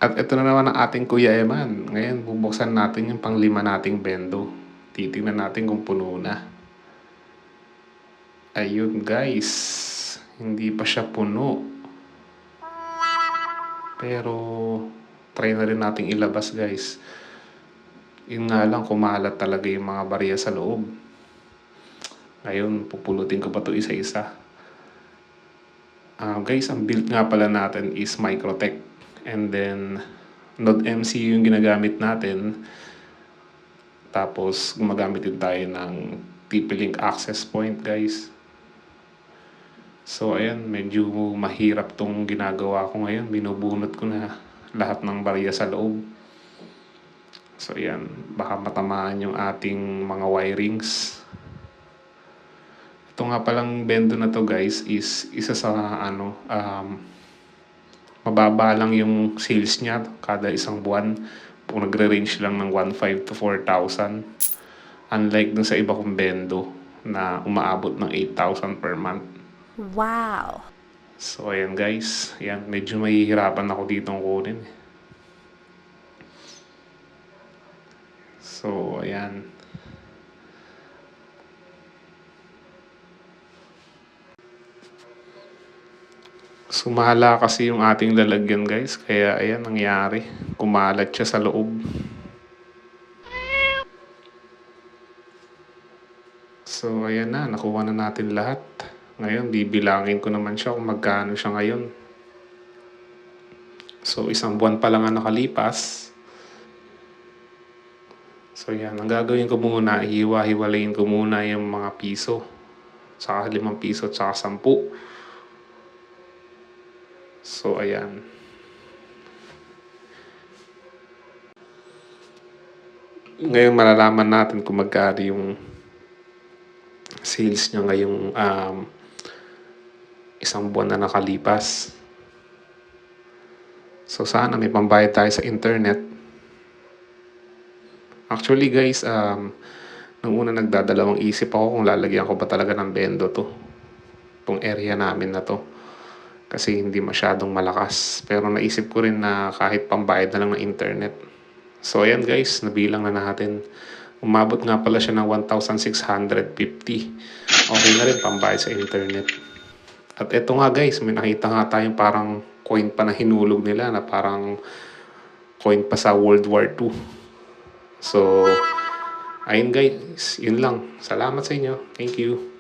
At ito na naman ang ating Kuya Eman. Ngayon, bubuksan natin yung pang-5 nating bendo. Titingnan natin kung puno na. Ayun guys, hindi pa siya puno. Pero, try na rin nating ilabas guys. Yun nga lang, kumalat talaga yung mga barya sa loob. Ngayon, pupulutin ko pa to isa-isa. Guys, ang build nga pala natin is Microtech. And then, Node MCU yung ginagamit natin. Tapos, gumagamit din tayo ng TP-Link access point, guys. So, ayan, medyo mahirap tong ginagawa ko ngayon. Binubunot ko na lahat ng barya sa loob. So, ayan, baka matamaan yung ating mga wirings. Ito nga palang bendo na to guys is isa sa mababa lang yung sales niya kada isang buwan. Kung nagre-range lang ng 1,500 to 4,000. Unlike dun sa iba kong bendo na umaabot ng 8,000 per month. Wow! So ayan guys, ayan, medyo mahihirapan ako ditong kunin. So ayan. Sumala kasi yung ating lalagyan guys, kaya ayan nangyari. Kumalat siya sa loob. So ayan na, nakuha na natin lahat. Ngayon, bibilangin ko naman siya kung magkano siya ngayon. So isang buwan pa lang ang nakalipas. So yan, ang gagawin ko muna, hiwa-hiwalayin ko muna yung mga piso. Saka 5 piso at saka 10. So ayan. Ngayon malalaman natin kung magkano yung sales niya ngayong isang buwan na nakalipas. So sana may pambayad tayo sa internet. Actually guys, nung una nagdadalawang isip ako kung lalagyan ko ba talaga ng bendo to. Itong area namin na to. Kasi hindi masyadong malakas. Pero naisip ko rin na kahit pambayad na lang ng internet. So ayan guys, nabilang na natin. Umabot nga pala siya ng 1,650. Okay na rin pambayad sa internet. At eto nga guys, may nakita nga tayong parang coin pa na hinulog nila na parang coin pa sa World War II. So, ayun guys, yun lang. Salamat sa inyo. Thank you.